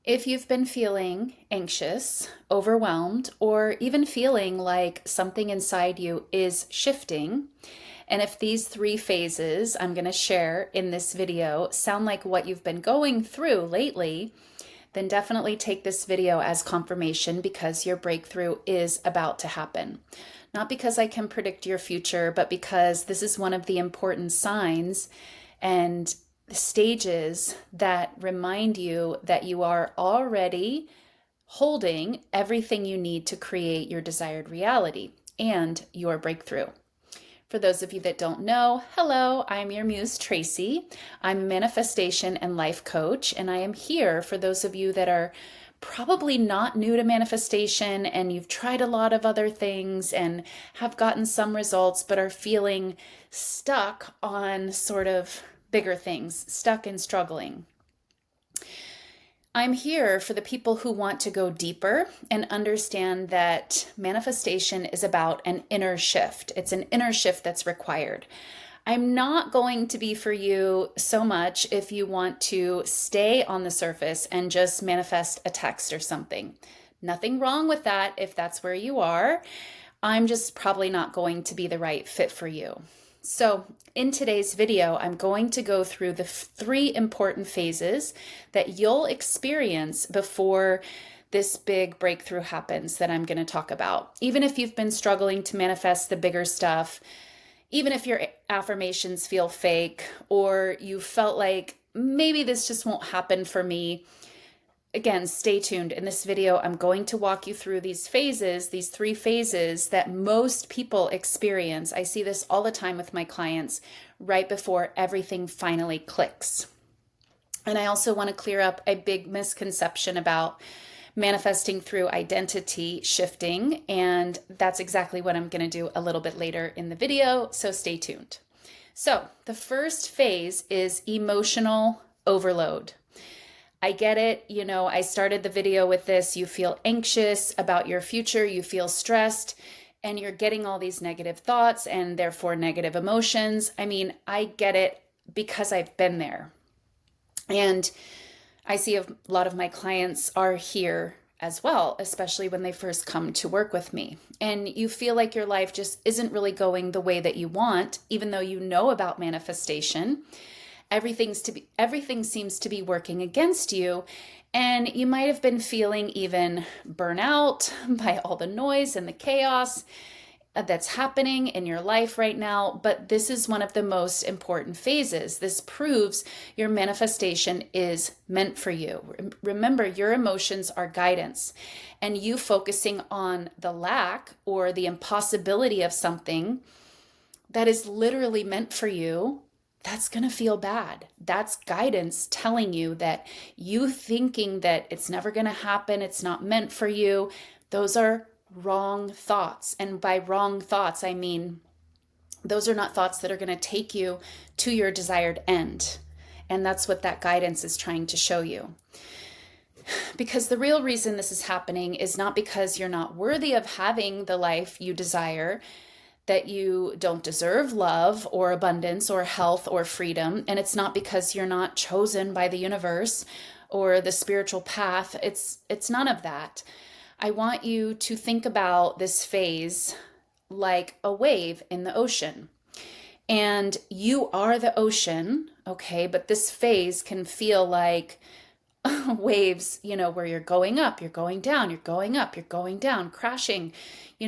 If you've been feeling anxious, overwhelmed, or even feeling like something inside you is shifting, and if these three phases I'm going to share in this video sound like what you've been going through lately, then definitely take this video as confirmation because your breakthrough is about to happen. Not because I can predict your future, but because this is one of the important signs and stages that remind you that you are already holding everything you need to create your desired reality and your breakthrough. For those of you that don't know, hello, I'm your muse Tracy. I'm a manifestation and life coach, and I am here for those of you that are probably not new to manifestation and you've tried a lot of other things and have gotten some results but are feeling stuck on sort of bigger things, stuck and struggling. I'm here for the people who want to go deeper and understand that manifestation is about an inner shift. It's an inner shift that's required. I'm not going to be for you so much if you want to stay on the surface and just manifest a text or something. Nothing wrong with that if that's where you are. I'm just probably not going to be the right fit for you. So in today's video, I'm going to go through the three important phases that you'll experience before this big breakthrough happens that I'm going to talk about. Even if you've been struggling to manifest the bigger stuff, even if your affirmations feel fake, or you felt like maybe this just won't happen for me, again, stay tuned. In this video, I'm going to walk you through these phases, these three phases that most people experience. I see this all the time with my clients right before everything finally clicks. And I also want to clear up a big misconception about manifesting through identity shifting. And that's exactly what I'm going to do a little bit later in the video. So stay tuned. So the first phase is emotional overload. I get it. I started the video with this. You feel anxious about your future. You feel stressed and you're getting all these negative thoughts and therefore negative emotions. I mean, I get it because I've been there. And I see a lot of my clients are here as well, especially when they first come to work with me. And you feel like your life just isn't really going the way that you want, even though you know about manifestation. Everything seems to be working against you. And you might have been feeling even burnout by all the noise and the chaos that's happening in your life right now. But this is one of the most important phases. This proves your manifestation is meant for you. Remember, your emotions are guidance, and you focusing on the lack or the impossibility of something that is literally meant for you, that's going to feel bad. That's guidance telling you that you thinking that it's never going to happen, it's not meant for you. Those are wrong thoughts. And by wrong thoughts, I mean, those are not thoughts that are going to take you to your desired end. And that's what that guidance is trying to show you. Because the real reason this is happening is not because you're not worthy of having the life you desire, that you don't deserve love or abundance or health or freedom. And it's not because you're not chosen by the universe or the spiritual path. It's none of that. I want you to think about this phase like a wave in the ocean. And you are the ocean, okay? But this phase can feel like waves, where you're going up, you're going down, you're going up, you're going down, crashing.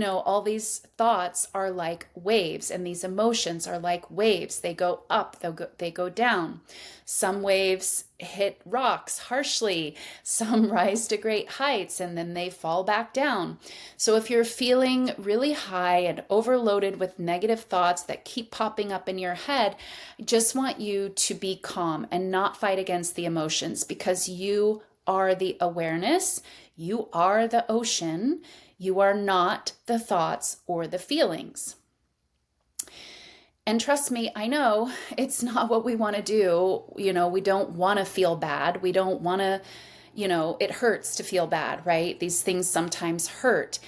All these thoughts are like waves, and these emotions are like waves. They go up, they go down. Some waves hit rocks harshly, some rise to great heights, and then they fall back down. So if you're feeling really high and overloaded with negative thoughts that keep popping up in your head, I just want you to be calm and not fight against the emotions, because you are the awareness, you are the ocean. You are not the thoughts or the feelings. And trust me, I know it's not what we want to do. We don't want to feel bad. We don't want to, it hurts to feel bad, right? These things sometimes hurt.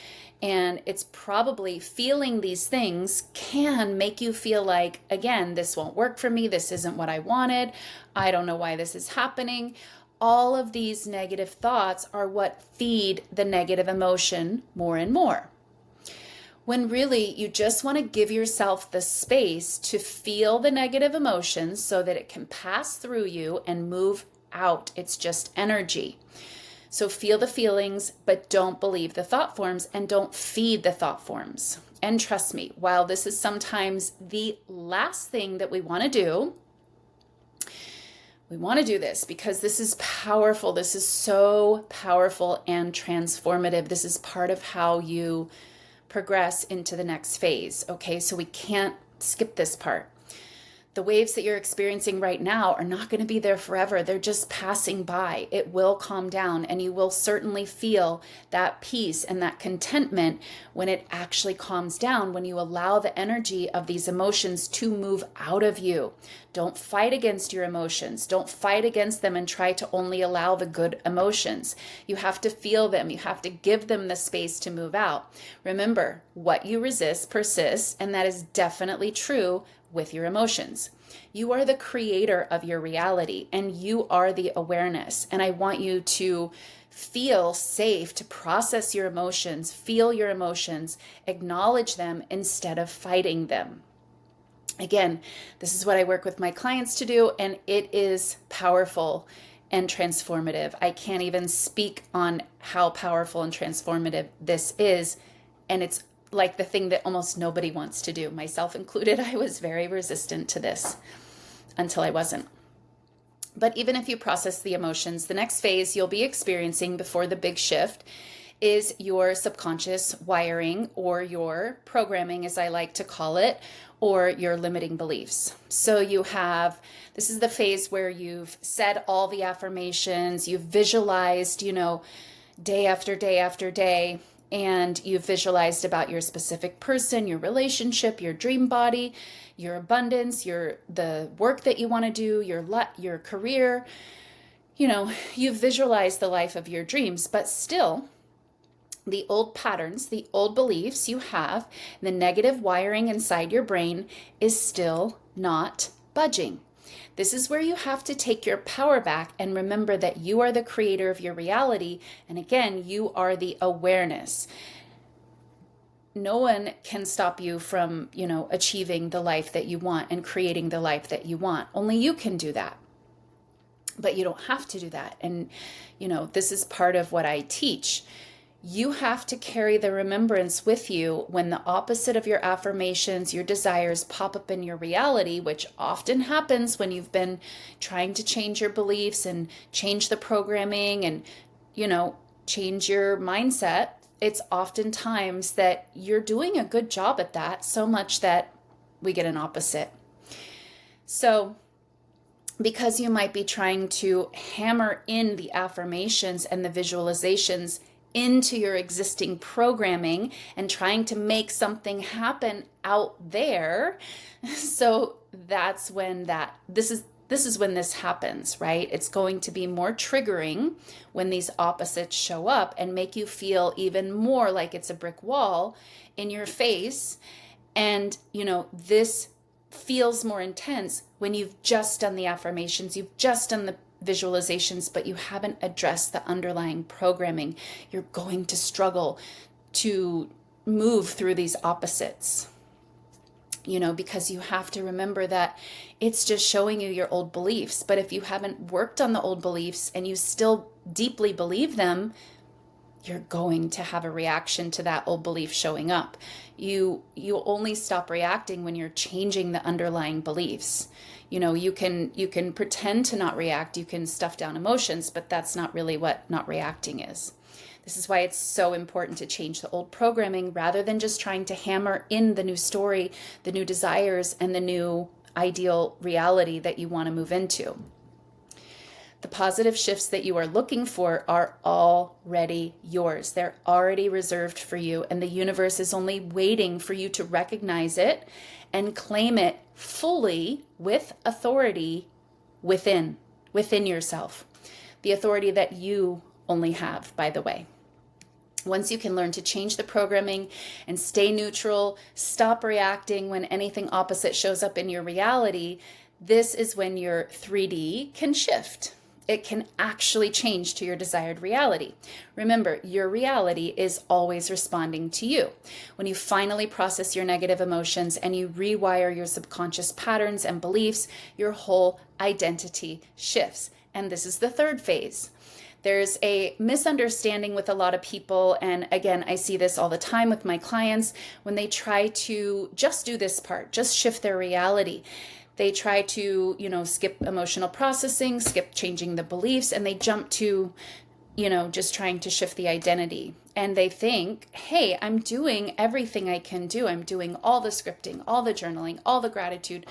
And it's probably feeling these things can make you feel like, again, this won't work for me. This isn't what I wanted. I don't know why this is happening. all of these negative thoughts are what feed the negative emotion more and more. When really you just want to give yourself the space to feel the negative emotions so that it can pass through you and move out. It's just energy. So feel the feelings, but don't believe the thought forms and don't feed the thought forms. And trust me, while this is sometimes the last thing that we want to do, we want to do this because this is powerful. This is so powerful and transformative. This is part of how you progress into the next phase. Okay, so we can't skip this part. The waves that you're experiencing right now are not going to be there forever. They're just passing by. It will calm down, and you will certainly feel that peace and that contentment when it actually calms down, when you allow the energy of these emotions to move out of you. Don't fight against your emotions. Don't fight against them and try to only allow the good emotions. You have to feel them. You have to give them the space to move out. Remember, what you resist persists, and that is definitely true with your emotions. You are the creator of your reality, and you are the awareness. And I want you to feel safe to process your emotions, feel your emotions, acknowledge them instead of fighting them. Again, this is what I work with my clients to do, and it is powerful and transformative. I can't even speak on how powerful and transformative this is, and it's like the thing that almost nobody wants to do, myself included. I was very resistant to this until I wasn't. But even if you process the emotions, the next phase you'll be experiencing before the big shift is your subconscious wiring, or your programming, as I like to call it, or your limiting beliefs. So this is the phase where you've said all the affirmations, you've visualized, day after day after day, and you've visualized about your specific person, your relationship, your dream body, your abundance, the work that you want to do, your career. You've visualized the life of your dreams, but still the old patterns, the old beliefs you have, the negative wiring inside your brain is still not budging. This is where you have to take your power back and remember that you are the creator of your reality. And again, you are the awareness. No one can stop you from, achieving the life that you want and creating the life that you want. Only you can do that. But you don't have to do that. And, this is part of what I teach. You have to carry the remembrance with you when the opposite of your affirmations, your desires pop up in your reality, which often happens when you've been trying to change your beliefs and change the programming and, change your mindset. It's oftentimes that you're doing a good job at that, so much that we get an opposite. So because you might be trying to hammer in the affirmations and the visualizations into your existing programming and trying to make something happen out there. So that's when this is when this happens, right? It's going to be more triggering when these opposites show up and make you feel even more like it's a brick wall in your face. And, this feels more intense when you've just done the affirmations, you've just done the visualizations, but you haven't addressed the underlying programming. You're going to struggle to move through these opposites, because you have to remember that it's just showing you your old beliefs. But if you haven't worked on the old beliefs and you still deeply believe them, you're going to have a reaction to that old belief showing up. You only stop reacting when you're changing the underlying beliefs. You can pretend to not react, you can stuff down emotions, but that's not really what not reacting is. This is why it's so important to change the old programming rather than just trying to hammer in the new story, the new desires, and the new ideal reality that you want to move into. The positive shifts that you are looking for are already yours. They're already reserved for you, and the universe is only waiting for you to recognize it and claim it fully with authority within yourself. The authority that you only have, by the way. Once you can learn to change the programming and stay neutral, stop reacting when anything opposite shows up in your reality, this is when your 3D can shift. it can actually change to your desired reality. Remember, your reality is always responding to you. When you finally process your negative emotions and you rewire your subconscious patterns and beliefs, your whole identity shifts. And this is the third phase. There's a misunderstanding with a lot of people, and again, I see this all the time with my clients when they try to just do this part, just shift their reality. They try to, skip emotional processing, skip changing the beliefs, and they jump to, just trying to shift the identity. And they think, hey, I'm doing everything I can do. I'm doing all the scripting, all the journaling, all the gratitude,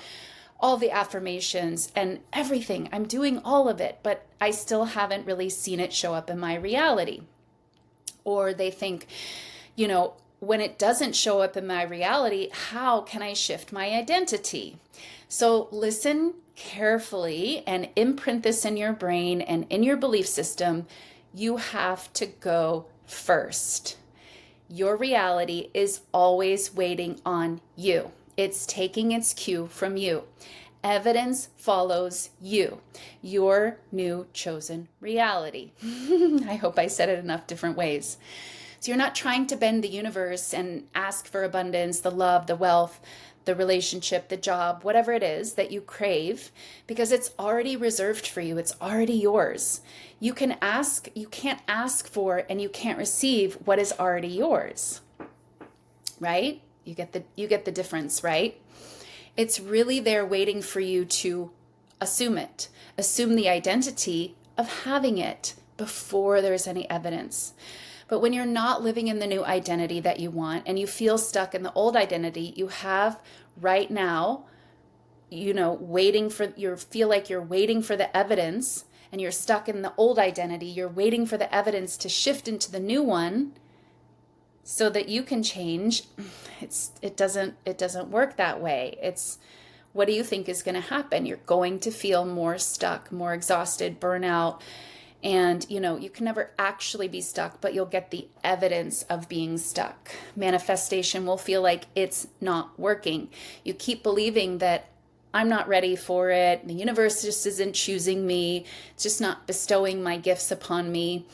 all the affirmations and everything. I'm doing all of it, but I still haven't really seen it show up in my reality. Or they think, when it doesn't show up in my reality, how can I shift my identity? So listen carefully and imprint this in your brain and in your belief system. You have to go first. Your reality is always waiting on you. It's taking its cue from you. Evidence follows you, your new chosen reality. I hope I said it enough different ways. So you're not trying to bend the universe and ask for abundance, the love, the wealth, the relationship, the job, whatever it is that you crave, because it's already reserved for you. It's already yours. You can't ask for and you can't receive what is already yours. Right? You get the difference, right? It's really there waiting for you to assume it. Assume the identity of having it before there's any evidence. But when you're not living in the new identity that you want and you feel stuck in the old identity you have right now, feel like you're waiting for the evidence and you're stuck in the old identity, you're waiting for the evidence to shift into the new one so that you can change. It doesn't work that way. What do you think is going to happen? You're going to feel more stuck, more exhausted, burnout. And, you can never actually be stuck, but you'll get the evidence of being stuck. Manifestation will feel like it's not working. You keep believing that I'm not ready for it. The universe just isn't choosing me. It's just not bestowing my gifts upon me.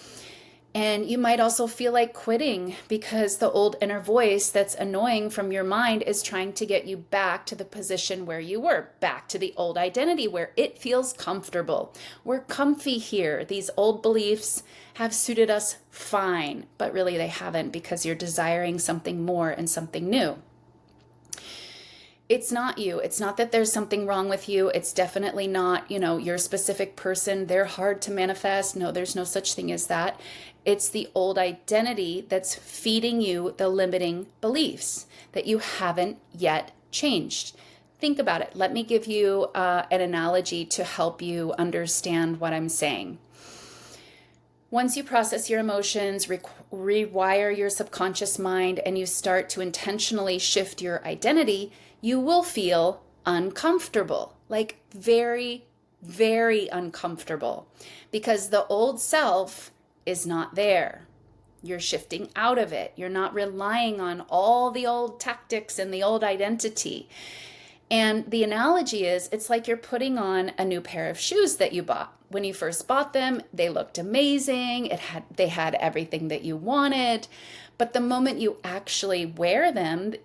And you might also feel like quitting because the old inner voice that's annoying from your mind is trying to get you back to the position where you were, back to the old identity where it feels comfortable. We're comfy here. These old beliefs have suited us fine, but really they haven't because you're desiring something more and something new. It's not you. It's not that there's something wrong with you. It's definitely not, your specific person. They're hard to manifest. No, there's no such thing as that. It's the old identity that's feeding you the limiting beliefs that you haven't yet changed. Think about it. Let me give you an analogy to help you understand what I'm saying. Once you process your emotions, rewire your subconscious mind, and you start to intentionally shift your identity, you will feel uncomfortable, like very, very uncomfortable, because the old self is not there. You're shifting out of it. You're not relying on all the old tactics and the old identity. And the analogy is, it's like you're putting on a new pair of shoes that you bought. When you first bought them, they looked amazing. They had everything that you wanted. But the moment you actually wear them,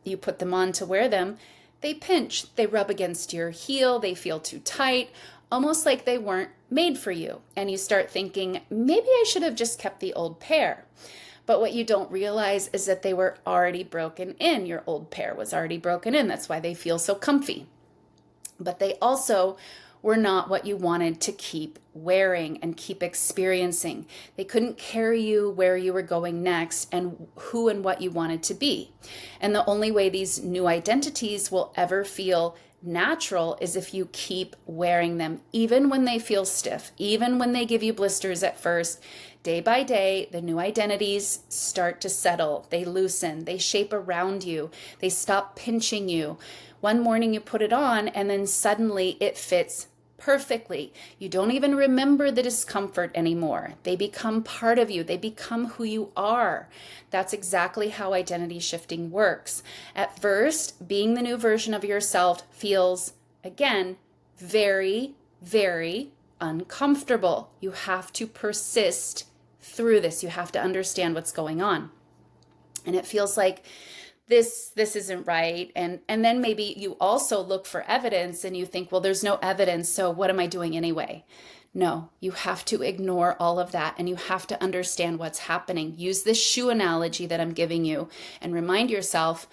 you put them on to wear them, they pinch, they rub against your heel, they feel too tight, almost like they weren't made for you. And you start thinking, maybe I should have just kept the old pair. But what you don't realize is that they were already broken in. Your old pair was already broken in. That's why they feel so comfy. But they also were not what you wanted to keep wearing and keep experiencing. They couldn't carry you where you were going next and who and what you wanted to be. And the only way these new identities will ever feel natural is if you keep wearing them, even when they feel stiff, even when they give you blisters at first. Day by day, the new identities start to settle. They loosen, they shape around you, they stop pinching you. One morning you put it on and then suddenly it fits perfectly. You don't even remember the discomfort anymore. They become part of you. They become who you are. That's exactly how identity shifting works. At first, being the new version of yourself feels, again, very, very uncomfortable. You have to persist through this. You have to understand what's going on. And it feels like this isn't right. And then maybe you also look for evidence and you think, well, there's no evidence, so what am I doing anyway? No, you have to ignore all of that and you have to understand what's happening. Use this shoe analogy that I'm giving you and remind yourself,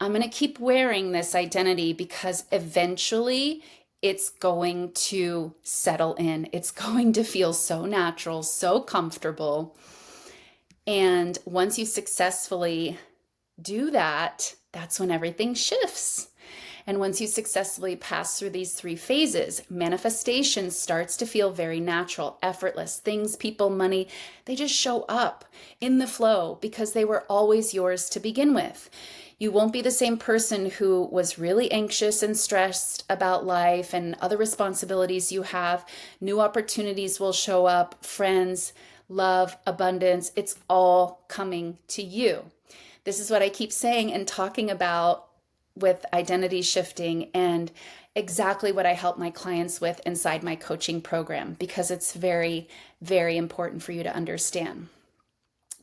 I'm going to keep wearing this identity because eventually it's going to settle in. It's going to feel so natural, so comfortable. And once you successfully do that, that's when everything shifts. And once you successfully pass through these 3 phases, manifestation starts to feel very natural, effortless. Things, people, money, they just show up in the flow because they were always yours to begin with. You won't be the same person who was really anxious and stressed about life and other responsibilities you have. New opportunities will show up, friends, love, abundance. It's all coming to you. This is what I keep saying and talking about with identity shifting and exactly what I help my clients with inside my coaching program, because it's very, very important for you to understand.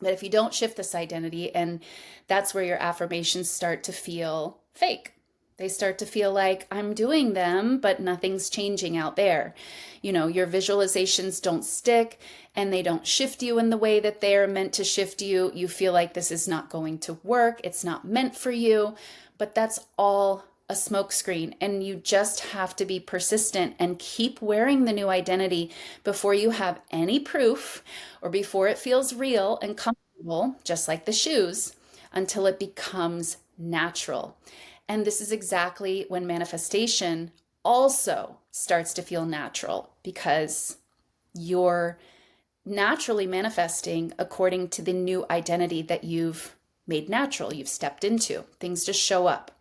But if you don't shift this identity, and that's where your affirmations start to feel fake. They start to feel like I'm doing them, but nothing's changing out there. Your visualizations don't stick and they don't shift you in the way that they're meant to shift you. You feel like this is not going to work. It's not meant for you, but that's all a smokescreen. And you just have to be persistent and keep wearing the new identity before you have any proof or before it feels real and comfortable, just like the shoes, until it becomes natural. And this is exactly when manifestation also starts to feel natural, because you're naturally manifesting according to the new identity that you've made natural, you've stepped into. Things just show up.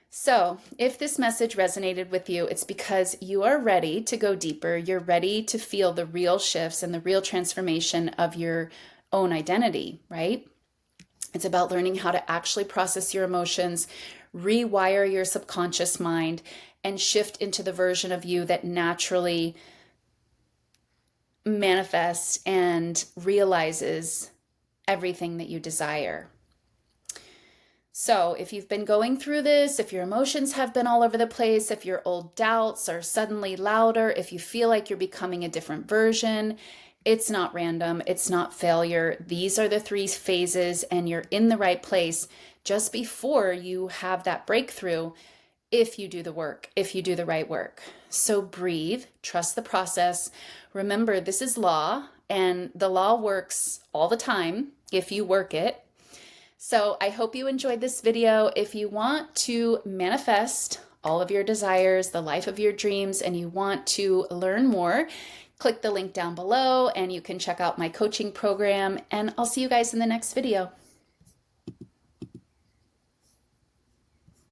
So if this message resonated with you, it's because you are ready to go deeper. You're ready to feel the real shifts and the real transformation of your own identity, right? It's about learning how to actually process your emotions, rewire your subconscious mind, and shift into the version of you that naturally manifests and realizes everything that you desire. So if you've been going through this, if your emotions have been all over the place, if your old doubts are suddenly louder, if you feel like you're becoming a different version, it's not random. It's not failure. These are the 3 phases, and you're in the right place just before you have that breakthrough if you do the work, if you do the right work. So breathe, trust the process. Remember, this is law, and the law works all the time if you work it. So I hope you enjoyed this video. If you want to manifest all of your desires, the life of your dreams, and you want to learn more, click the link down below and you can check out my coaching program, and I'll see you guys in the next video.